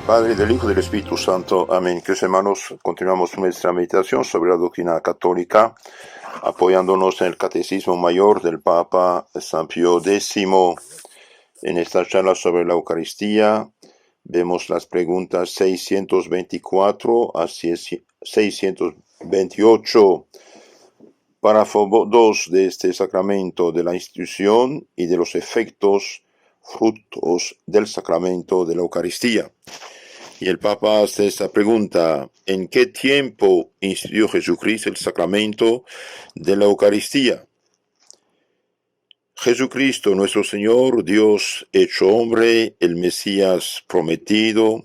Padre, del Hijo y del Espíritu Santo. Amén. Queridos hermanos, continuamos nuestra meditación sobre la doctrina católica, apoyándonos en el Catecismo Mayor del Papa San Pío X. En esta charla sobre la Eucaristía vemos las preguntas 624 a 628. Párrafo 2 de este sacramento, de la institución y de los efectos, frutos del sacramento de la Eucaristía. Y el Papa hace esta pregunta: ¿en qué tiempo instituyó Jesucristo el sacramento de la Eucaristía? Jesucristo, nuestro Señor, Dios hecho hombre, el Mesías prometido,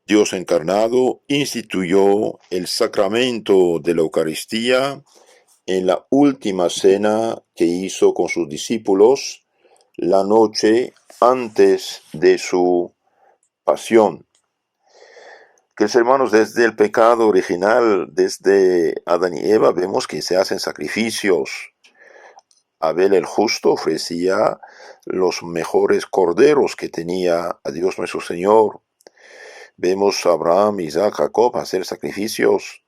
Dios encarnado, instituyó el sacramento de la Eucaristía en la última cena que hizo con sus discípulos la noche antes de su pasión. Queridos hermanos, desde el pecado original, desde Adán y Eva, vemos que se hacen sacrificios. Abel el justo ofrecía los mejores corderos que tenía a Dios nuestro Señor. Vemos a Abraham, Isaac, Jacob hacer sacrificios.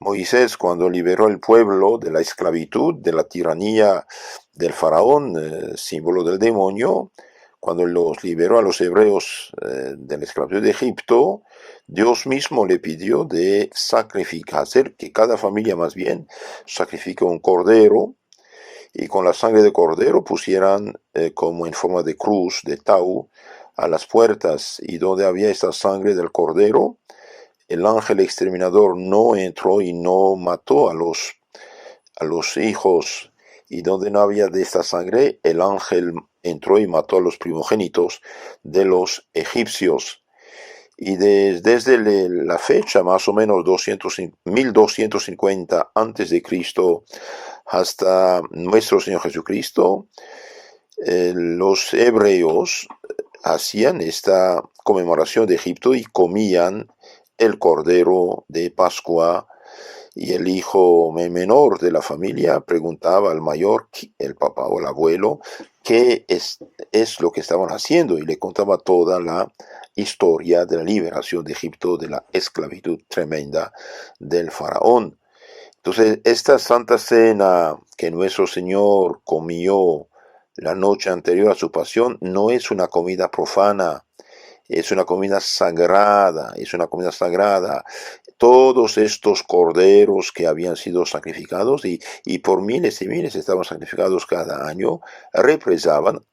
Moisés, cuando liberó el pueblo de la esclavitud, de la tiranía del faraón, símbolo del demonio, cuando los liberó a los hebreos de la esclavitud de Egipto, Dios mismo le pidió de sacrificar, hacer que cada familia más bien sacrifique un cordero, y con la sangre de cordero pusieran como en forma de cruz, de tau, a las puertas, y donde había esta sangre del cordero, el ángel exterminador no entró y no mató a los hijos, y donde no había de esta sangre, el ángel entró y mató a los primogénitos de los egipcios. Y desde la fecha, más o menos 1250 antes de Cristo, hasta nuestro Señor Jesucristo, los hebreos hacían esta conmemoración de Egipto y comían el cordero de Pascua, y el hijo menor de la familia preguntaba al mayor, el papá o el abuelo, qué es lo que estaban haciendo, y le contaba toda la historia de la liberación de Egipto, de la esclavitud tremenda del faraón. Entonces, esta Santa Cena que nuestro Señor comió la noche anterior a su pasión no es una comida profana, es una comida sagrada, Todos estos corderos que habían sido sacrificados y por miles y miles estaban sacrificados cada año, representaban,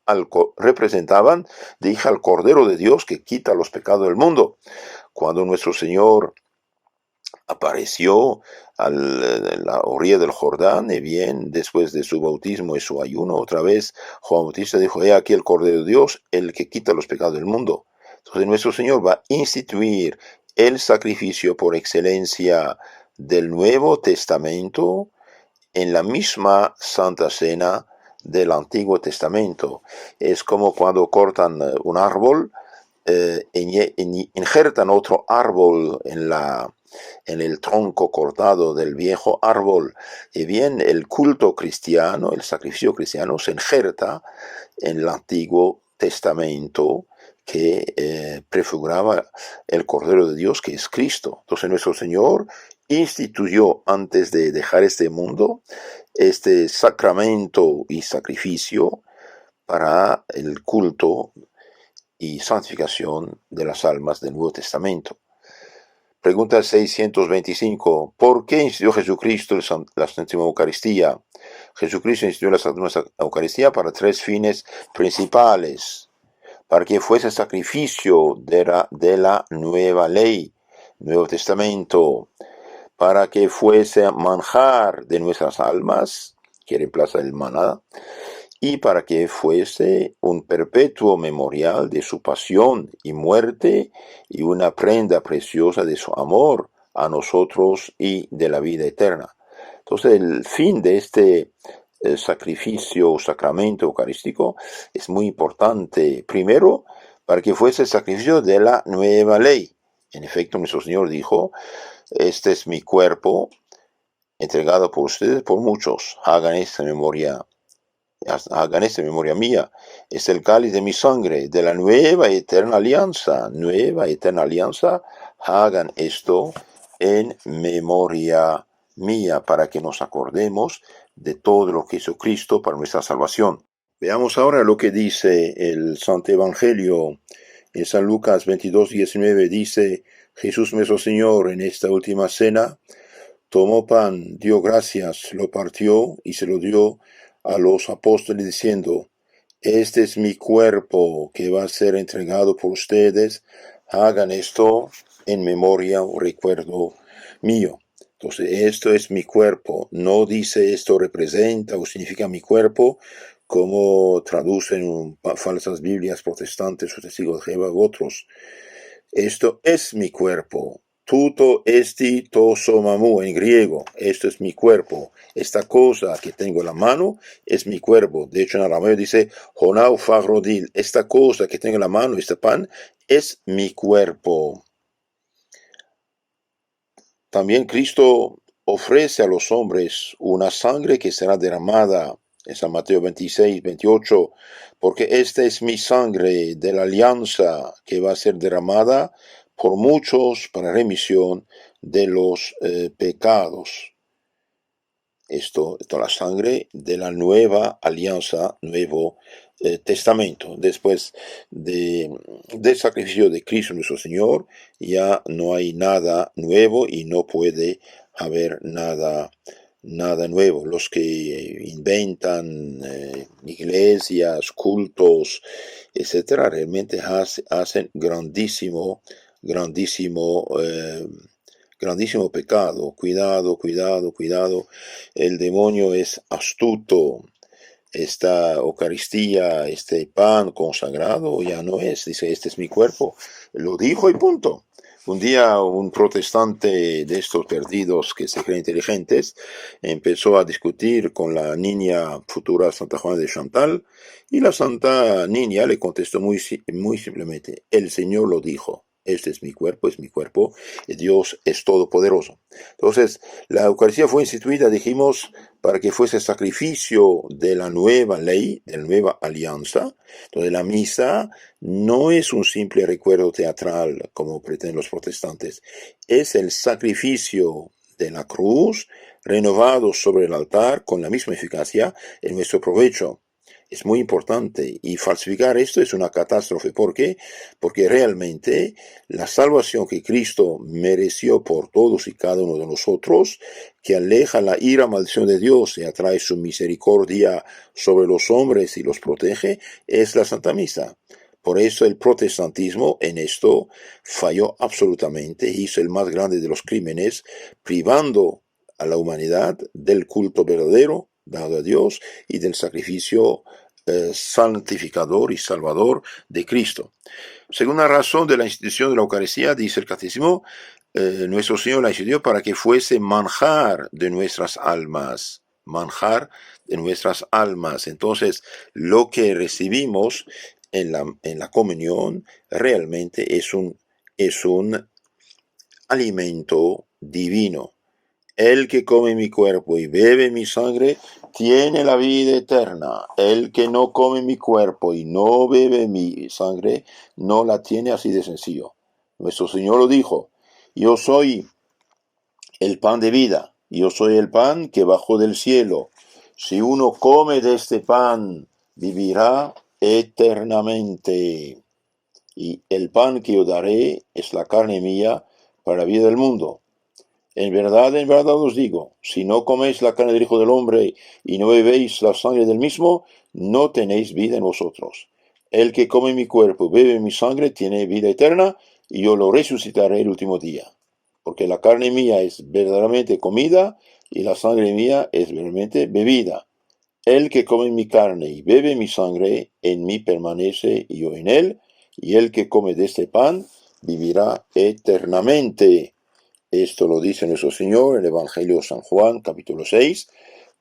dije, al Cordero de Dios que quita los pecados del mundo. Cuando nuestro Señor apareció a la orilla del Jordán, y bien, después de su bautismo y su ayuno, otra vez Juan Bautista dijo: he aquí el Cordero de Dios, el que quita los pecados del mundo. Entonces nuestro Señor va a instituir el sacrificio por excelencia del Nuevo Testamento en la misma Santa Cena del Antiguo Testamento. Es como cuando cortan un árbol, injertan otro árbol en el tronco cortado del viejo árbol. Y bien, el culto cristiano, el sacrificio cristiano, se injerta en el Antiguo Testamento, que prefiguraba el Cordero de Dios, que es Cristo. Entonces nuestro Señor instituyó, antes de dejar este mundo, este sacramento y sacrificio para el culto y santificación de las almas del Nuevo Testamento. Pregunta 625. ¿Por qué instituyó Jesucristo la Santísima Eucaristía? Jesucristo instituyó la Santísima Eucaristía para tres fines principales: para que fuese sacrificio de la nueva ley, Nuevo Testamento, para que fuese manjar de nuestras almas, que reemplaza el maná, y para que fuese un perpetuo memorial de su pasión y muerte, y una prenda preciosa de su amor a nosotros y de la vida eterna. Entonces, el fin de este sacrificio, sacramento eucarístico, es muy importante. Primero, para que fuese el sacrificio de la nueva ley. En efecto, nuestro Señor dijo: este es mi cuerpo, entregado por ustedes, por muchos. Hagan esta memoria hagan esto en memoria mía. Es el cáliz de mi sangre, de la nueva y eterna alianza. Nueva y eterna alianza. Hagan esto en memoria mía, para que nos acordemos de todo lo que hizo Cristo para nuestra salvación. Veamos ahora lo que dice el Santo Evangelio. En San Lucas 22:19 dice: Jesús nuestro Señor, en esta última cena, tomó pan, dio gracias, lo partió y se lo dio a los apóstoles diciendo: este es mi cuerpo que va a ser entregado por ustedes. Hagan esto en memoria o recuerdo mío. Entonces, esto es mi cuerpo. No dice esto representa o significa mi cuerpo, como traducen falsas Biblias protestantes o testigos de Jehová u otros. Esto es mi cuerpo. Tuto esti to somamu en griego. Esto es mi cuerpo. Esta cosa que tengo en la mano es mi cuerpo. De hecho, en arameo dice honau fagrodil. Esta cosa que tengo en la mano, este pan, es mi cuerpo. También Cristo ofrece a los hombres una sangre que será derramada en San Mateo 26:28, porque esta es mi sangre de la alianza que va a ser derramada por muchos para remisión de los pecados. Esto, la sangre de la nueva alianza, nuevo testamento. Después del sacrificio de Cristo nuestro Señor, ya no hay nada nuevo y no puede haber nada nuevo. Los que inventan iglesias, cultos, etcétera, realmente hacen grandísimo pecado. Cuidado. El demonio es astuto. Esta Eucaristía, este pan consagrado, ya no es. Dice, este es mi cuerpo. Lo dijo y punto. Un día un protestante de estos perdidos que se creen inteligentes empezó a discutir con la niña futura Santa Juana de Chantal, y la santa niña le contestó muy simplemente: el Señor lo dijo. Este es mi cuerpo, y Dios es todopoderoso. Entonces, la Eucaristía fue instituida, dijimos, para que fuese sacrificio de la nueva ley, de la nueva alianza. Entonces, la misa no es un simple recuerdo teatral, como pretenden los protestantes. Es el sacrificio de la cruz renovado sobre el altar con la misma eficacia en nuestro provecho. Es muy importante, y falsificar esto es una catástrofe. ¿Por qué? Porque realmente la salvación que Cristo mereció por todos y cada uno de nosotros, que aleja la ira, maldición de Dios y atrae su misericordia sobre los hombres y los protege, es la Santa Misa. Por eso el protestantismo en esto falló absolutamente, hizo el más grande de los crímenes, privando a la humanidad del culto verdadero dado a Dios y del sacrificio santificador y salvador de Cristo. Segunda razón de la institución de la Eucaristía, dice el Catecismo, nuestro Señor la instituyó para que fuese manjar de nuestras almas. Manjar de nuestras almas. Entonces, lo que recibimos en la comunión realmente es un alimento divino. El que come mi cuerpo y bebe mi sangre tiene la vida eterna. El que no come mi cuerpo y no bebe mi sangre no la tiene, así de sencillo. Nuestro Señor lo dijo: yo soy el pan de vida, yo soy el pan que bajó del cielo. Si uno come de este pan, vivirá eternamente. Y el pan que yo daré es la carne mía para la vida del mundo. En verdad os digo, si no coméis la carne del Hijo del Hombre y no bebéis la sangre del mismo, no tenéis vida en vosotros. El que come mi cuerpo y bebe mi sangre tiene vida eterna, y yo lo resucitaré el último día. Porque la carne mía es verdaderamente comida y la sangre mía es verdaderamente bebida. El que come mi carne y bebe mi sangre, en mí permanece y yo en él, y el que come de este pan vivirá eternamente. Esto lo dice nuestro Señor en el Evangelio de San Juan, capítulo 6,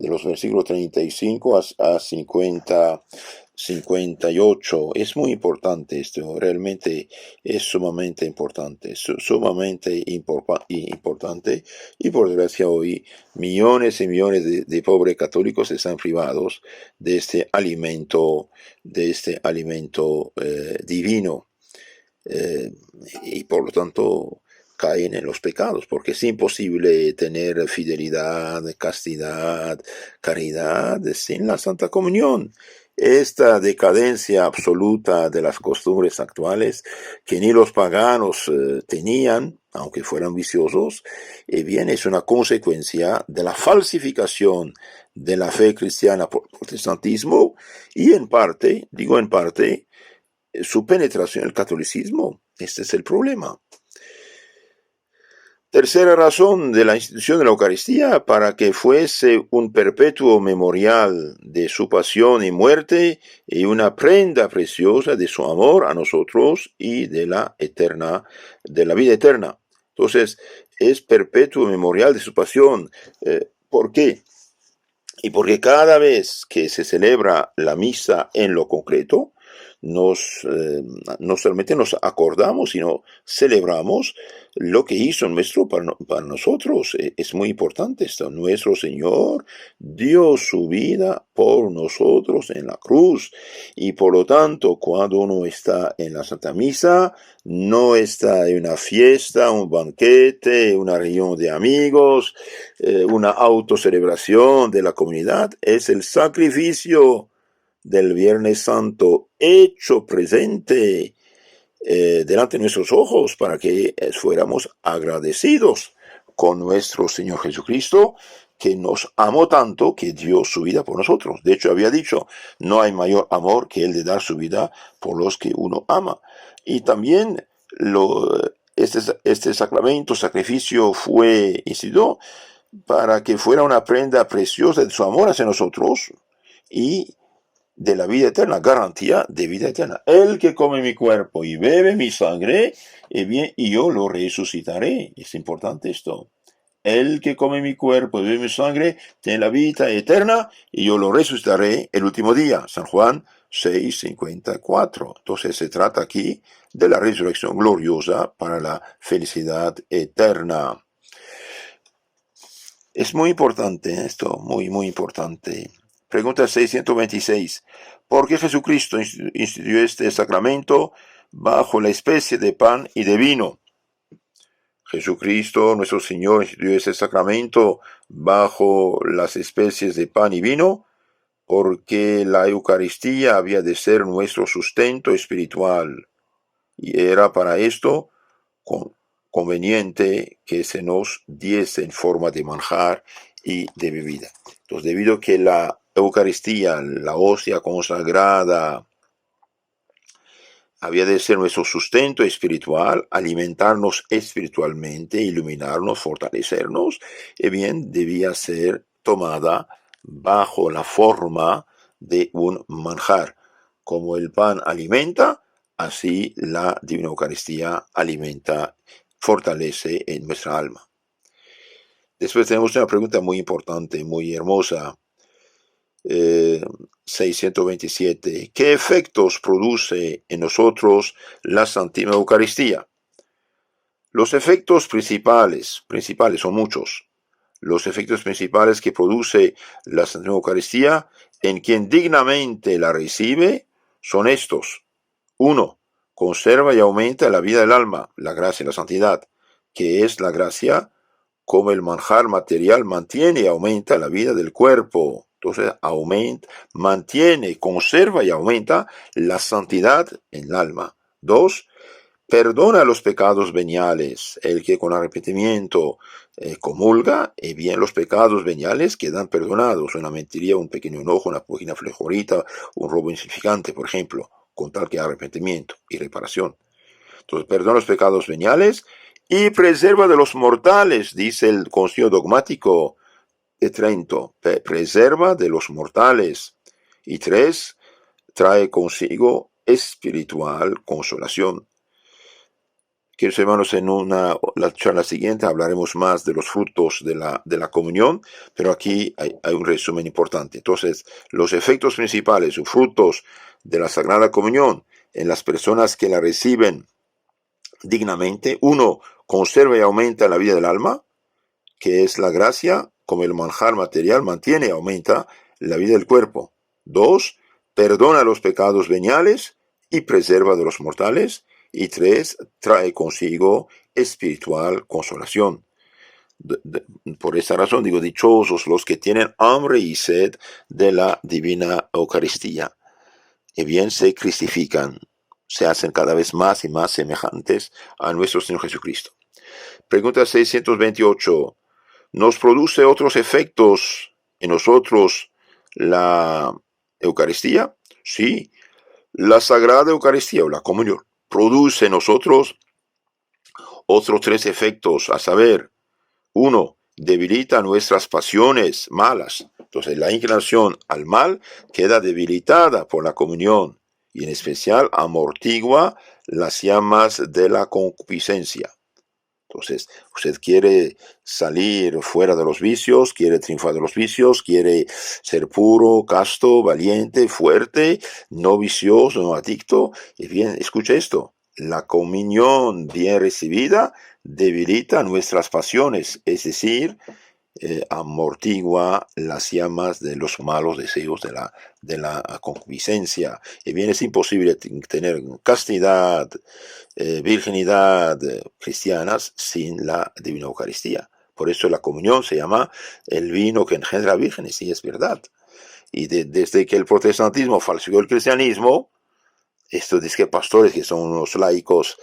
de los versículos 35 a 58. Es muy importante esto, realmente es sumamente importante, sumamente importante. Y por desgracia hoy millones y millones de pobres católicos están privados de este alimento divino. eh, y por lo tanto caen en los pecados, porque es imposible tener fidelidad, castidad, caridad sin la Santa Comunión. Esta decadencia absoluta de las costumbres actuales que ni los paganos tenían, aunque fueran viciosos, bien es una consecuencia de la falsificación de la fe cristiana por el protestantismo y en parte, digo en parte, su penetración en el catolicismo. Este es el problema. Tercera razón de la institución de la Eucaristía, para que fuese un perpetuo memorial de su pasión y muerte y una prenda preciosa de su amor a nosotros y de la vida eterna. Entonces, es perpetuo memorial de su pasión. ¿Por qué? Y porque cada vez que se celebra la misa en lo concreto, no solamente nos acordamos, sino celebramos lo que hizo nuestro para nosotros. Es muy importante esto. Nuestro Señor dio su vida por nosotros en la cruz. Y por lo tanto, cuando uno está en la Santa Misa, no está en una fiesta, un banquete, una reunión de amigos, una autocelebración de la comunidad. Es el sacrificio del Viernes Santo hecho presente delante de nuestros ojos para que fuéramos agradecidos con nuestro Señor Jesucristo, que nos amó tanto que dio su vida por nosotros. De hecho, había dicho, no hay mayor amor que el de dar su vida por los que uno ama. Y también este sacrificio fue instituido para que fuera una prenda preciosa de su amor hacia nosotros y de la vida eterna, garantía de vida eterna. El que come mi cuerpo y bebe mi sangre, y yo lo resucitaré. Es importante esto. El que come mi cuerpo y bebe mi sangre tiene la vida eterna y yo lo resucitaré el último día. San Juan 6:54. Entonces se trata aquí de la resurrección gloriosa para la felicidad eterna. Es muy importante esto, muy, muy importante. Pregunta 626. ¿Por qué Jesucristo instituyó este sacramento bajo la especie de pan y de vino? Jesucristo, nuestro Señor, instituyó este sacramento bajo las especies de pan y vino porque la Eucaristía había de ser nuestro sustento espiritual y era para esto conveniente que se nos diese en forma de manjar y de bebida. Entonces, debido a que la Eucaristía, la hostia consagrada, había de ser nuestro sustento espiritual, alimentarnos espiritualmente, iluminarnos, fortalecernos, y bien debía ser tomada bajo la forma de un manjar. Como el pan alimenta, así la Divina Eucaristía alimenta, fortalece en nuestra alma. Después tenemos una pregunta muy importante, muy hermosa. 627. ¿Qué efectos produce en nosotros la Santísima Eucaristía? Los efectos principales son muchos. Los efectos principales que produce la Santísima Eucaristía en quien dignamente la recibe son estos. 1. Conserva y aumenta la vida del alma, la gracia y la santidad, que es la gracia como el manjar material mantiene y aumenta la vida del cuerpo. Entonces mantiene, conserva y aumenta la santidad en el alma. 2. Perdona los pecados veniales. El que con arrepentimiento comulga, y bien los pecados veniales quedan perdonados. Una mentiría, un pequeño enojo, una página flejorita, un robo insignificante, por ejemplo, con tal que arrepentimiento y reparación. Entonces, perdona los pecados veniales y preserva de los mortales, dice el Concilio Dogmático de Trento, preserva de los mortales. Y 3, trae consigo espiritual consolación. Queridos hermanos, en la charla siguiente hablaremos más de los frutos de la comunión, pero aquí hay un resumen importante. Entonces, los efectos principales o frutos de la Sagrada Comunión en las personas que la reciben dignamente: uno, conserva y aumenta la vida del alma, que es la gracia, como el manjar material mantiene y aumenta la vida del cuerpo. Dos, perdona los pecados veniales y preserva de los mortales. Y tres, trae consigo espiritual consolación. Por esta razón digo, dichosos los que tienen hambre y sed de la divina Eucaristía, y bien se cristifican, se hacen cada vez más y más semejantes a nuestro Señor Jesucristo. Pregunta 628. ¿Nos produce otros efectos en nosotros la Eucaristía? Sí, la Sagrada Eucaristía o la comunión produce en nosotros otros tres efectos, a saber: uno, debilita nuestras pasiones malas. Entonces, la inclinación al mal queda debilitada por la comunión, y en especial amortigua las llamas de la concupiscencia. Entonces, usted quiere salir fuera de los vicios, quiere triunfar de los vicios, quiere ser puro, casto, valiente, fuerte, no vicioso, no adicto. Y bien, escucha esto: la comunión bien recibida debilita nuestras pasiones, es decir, amortigua las llamas de los malos deseos de la concupiscencia. Y bien, es imposible tener castidad, virginidad cristianas sin la divina Eucaristía. Por eso la comunión se llama el vino que engendra vírgenes, y es verdad. Y desde que el protestantismo falseó el cristianismo, estos disque pastores, que son unos laicos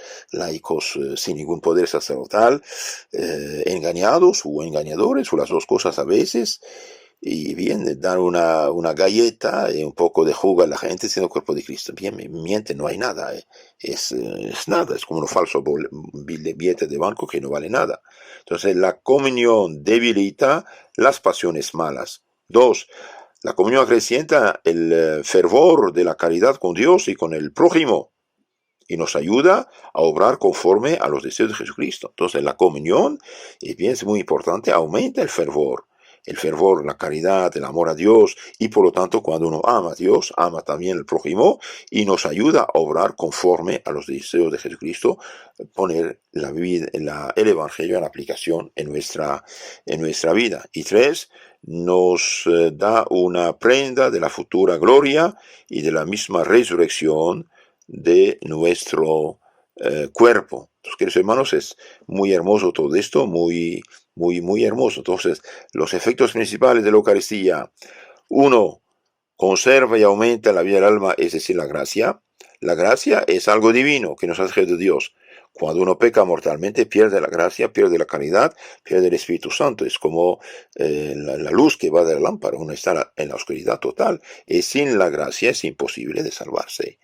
sin ningún poder sacerdotal, engañados o engañadores, o las dos cosas a veces, y bien, dan una galleta y un poco de jugo a la gente siendo el cuerpo de Cristo. Bien, miente, no hay nada. Es nada, es como un falso billete de banco que no vale nada. Entonces, la comunión debilita las pasiones malas. Dos, la comunión acrecienta el fervor de la caridad con Dios y con el prójimo, y nos ayuda a obrar conforme a los deseos de Jesucristo. Entonces, la comunión, y bien, es muy importante, aumenta el fervor, la caridad, el amor a Dios, y por lo tanto, cuando uno ama a Dios, ama también al prójimo, y nos ayuda a obrar conforme a los deseos de Jesucristo, poner el Evangelio en aplicación en nuestra vida. Y tres, nos da una prenda de la futura gloria y de la misma resurrección de nuestro cuerpo. Entonces, queridos hermanos, es muy hermoso todo esto, muy hermoso. Entonces, los efectos principales de la Eucaristía: uno, conserva y aumenta la vida del alma, es decir, la gracia. La gracia es algo divino que nos hace de Dios. Cuando uno peca mortalmente, pierde la gracia, pierde la caridad, pierde el Espíritu Santo. Es como la luz que va de la lámpara. Uno está en la oscuridad total, y sin la gracia es imposible de salvarse.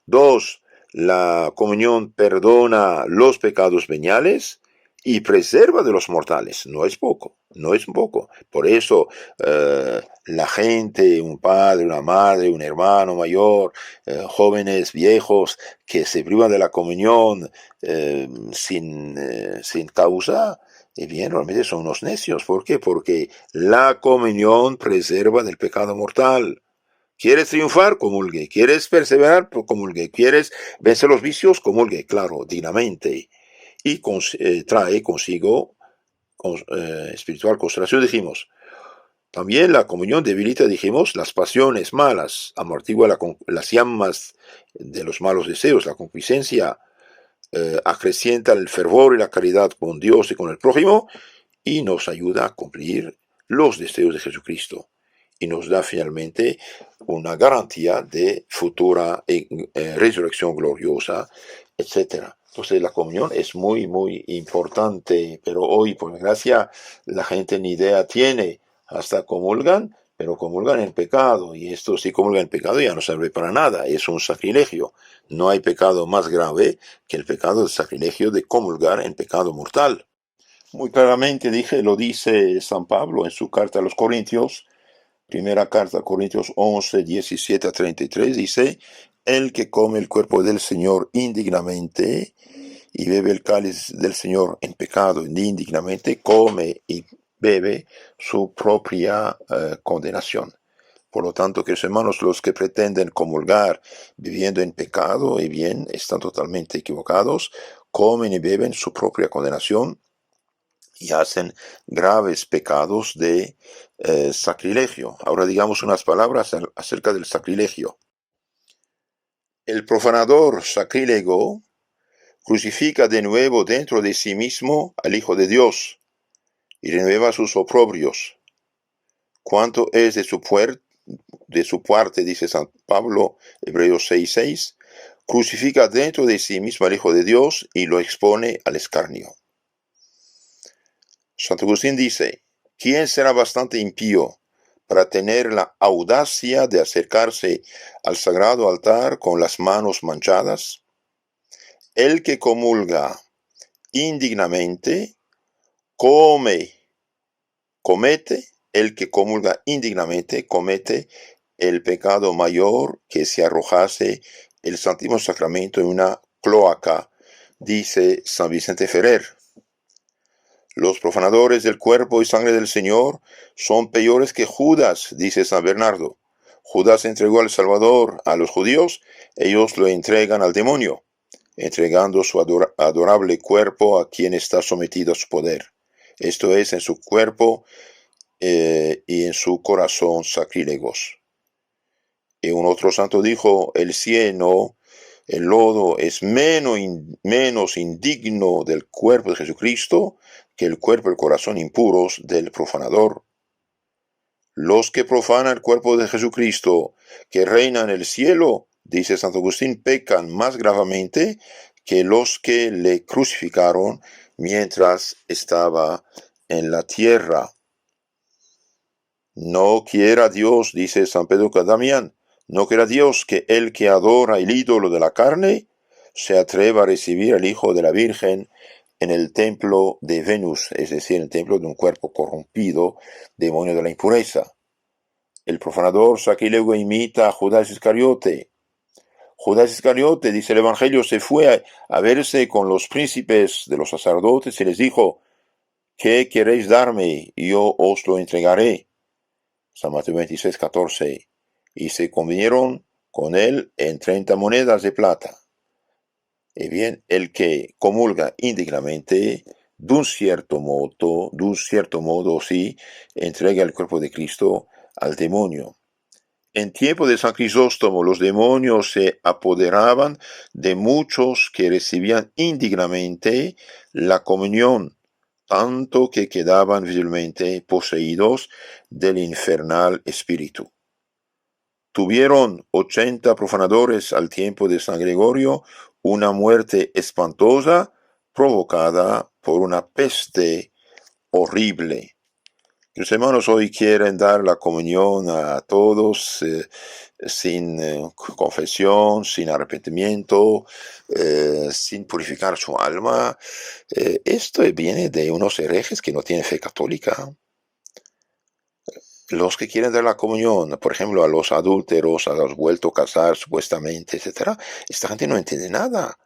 Dos, la comunión perdona los pecados veniales y preserva de los mortales. No es poco, no es poco. Por eso la gente, un padre, una madre, un hermano mayor, jóvenes, viejos, que se privan de la comunión sin causa, bien, realmente son unos necios. ¿Por qué? Porque la comunión preserva del pecado mortal. ¿Quieres triunfar? Comulgue. ¿Quieres perseverar? Comulgue. ¿Quieres vencer los vicios? Comulgue, claro, dignamente. Y trae consigo espiritual consolación, dijimos. También la comunión debilita, dijimos, las pasiones malas, amortigua las llamas de los malos deseos, la concupiscencia, acrecienta el fervor y la caridad con Dios y con el prójimo, y nos ayuda a cumplir los deseos de Jesucristo, y nos da finalmente una garantía de futura resurrección gloriosa, etc. Entonces, la comunión es muy importante, pero hoy, por desgracia, la gente ni idea tiene. Hasta comulgan, pero comulgan en pecado, y esto, si comulgan en pecado, ya no sirve para nada, es un sacrilegio. No hay pecado más grave que el pecado del sacrilegio de comulgar en pecado mortal. Muy claramente lo dice San Pablo en su carta a los Corintios, primera carta a Corintios 11, 17 a 33, dice: el que come el cuerpo del Señor indignamente y bebe el cáliz del Señor en pecado, indignamente, come y bebe su propia condenación. Por lo tanto, queridos hermanos, los que pretenden comulgar viviendo en pecado y bien están totalmente equivocados, comen y beben su propia condenación y hacen graves pecados de sacrilegio. Ahora digamos unas palabras acerca del sacrilegio. El profanador sacrílego crucifica de nuevo dentro de sí mismo al Hijo de Dios y renueva sus oprobios. ¿Cuánto es de su parte, dice San Pablo, Hebreos 6:6, crucifica dentro de sí mismo al Hijo de Dios y lo expone al escarnio? Santo Agustín dice, ¿quién será bastante impío para tener la audacia de acercarse al sagrado altar con las manos manchadas? El que comulga indignamente, el que comulga indignamente comete el pecado mayor que si arrojase el Santísimo Sacramento en una cloaca, dice San Vicente Ferrer. Los profanadores del cuerpo y sangre del Señor son peores que Judas, dice San Bernardo. Judas entregó al Salvador a los judíos, ellos lo entregan al demonio, entregando su adorable cuerpo a quien está sometido a su poder. Esto es, en su cuerpo y en su corazón sacrílegos. Y un otro santo dijo, el cieno, el lodo, es menos indigno del cuerpo de Jesucristo que el cuerpo y el corazón impuros del profanador. Los que profanan el cuerpo de Jesucristo, que reina en el cielo, dice Santo Agustín, pecan más gravemente que los que le crucificaron mientras estaba en la tierra. No quiera Dios, dice San Pedro Damián, no quiera Dios que el que adora el ídolo de la carne se atreva a recibir al Hijo de la Virgen en el templo de Venus, es decir, en el templo de un cuerpo corrompido, demonio de la impureza. El profanador sacrílego imita a Judas Iscariote. Judas Iscariote, dice el Evangelio, se fue a verse con los príncipes de los sacerdotes y les dijo, ¿qué queréis darme? Yo os lo entregaré. San Mateo 26:14, y se convinieron con él en 30 monedas de plata. Y bien, el que comulga indignamente, de un cierto modo, sí, entrega el cuerpo de Cristo al demonio. En tiempo de San Crisóstomo, los demonios se apoderaban de muchos que recibían indignamente la comunión, tanto que quedaban visiblemente poseídos del infernal espíritu. Tuvieron 80 profanadores al tiempo de San Gregorio una muerte espantosa provocada por una peste horrible. Los hermanos hoy quieren dar la comunión a todos sin confesión, sin arrepentimiento, sin purificar su alma. Esto viene de unos herejes que no tienen fe católica. Los que quieren dar la comunión, por ejemplo, a los adúlteros, a los vueltos a casar supuestamente, etc., esta gente no entiende nada.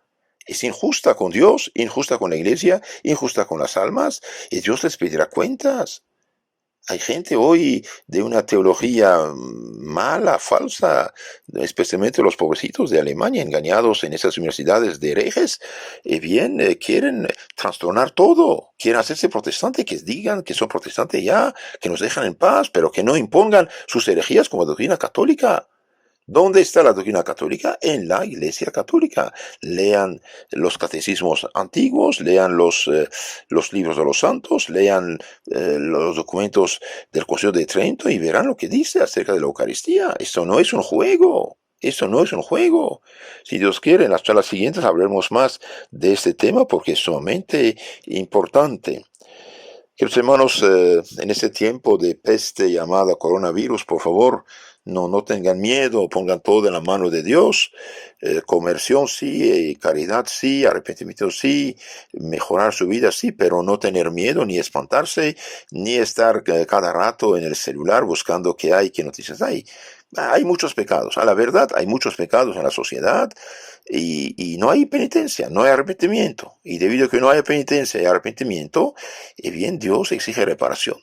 Es injusta con Dios, injusta con la iglesia, injusta con las almas, y Dios les pedirá cuentas. Hay gente hoy de una teología mala, falsa, especialmente los pobrecitos de Alemania, engañados en esas universidades de herejes, quieren trastornar todo, quieren hacerse protestantes, que digan que son protestantes ya, que nos dejan en paz, pero que no impongan sus herejías como doctrina católica. ¿Dónde está la doctrina católica? En la Iglesia Católica. Lean los catecismos antiguos, lean los libros de los santos, lean los documentos del Concilio de Trento y verán lo que dice acerca de la Eucaristía. Esto no es un juego. Eso no es un juego. Si Dios quiere, en las charlas siguientes hablaremos más de este tema porque es sumamente importante. Queridos hermanos, en este tiempo de peste llamada coronavirus, por favor, no tengan miedo, pongan todo en la mano de Dios. Conversión sí, caridad sí, arrepentimiento sí, mejorar su vida sí, pero no tener miedo, ni espantarse, ni estar cada rato en el celular buscando qué hay, qué noticias hay. Hay muchos pecados, a la verdad hay muchos pecados en la sociedad, y no hay penitencia, no hay arrepentimiento. Y debido a que no hay penitencia y arrepentimiento, bien, Dios exige reparación.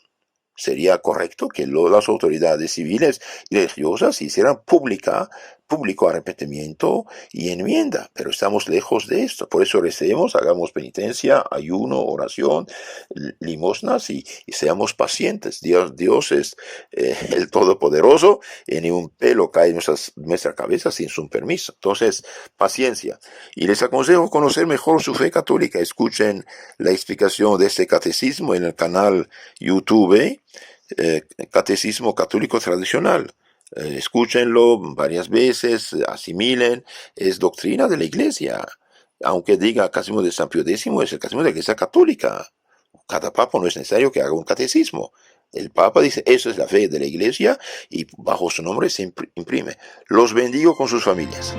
Sería correcto que las autoridades civiles y religiosas hicieran público arrepentimiento y enmienda, pero estamos lejos de esto. Por eso recemos, hagamos penitencia, ayuno, oración, limosnas y seamos pacientes. Dios es el Todopoderoso y ni un pelo cae en nuestra cabeza sin su permiso. Entonces, paciencia. Y les aconsejo conocer mejor su fe católica. Escuchen la explicación de este catecismo en el canal YouTube. Catecismo Católico Tradicional. Escúchenlo varias veces, asimilen, es doctrina de la Iglesia. Aunque diga Catecismo de San Pío X, es el Catecismo de la Iglesia Católica. Cada papa no es necesario que haga un catecismo. El Papa dice, eso es la fe de la Iglesia y bajo su nombre se imprime. Los bendigo con sus familias.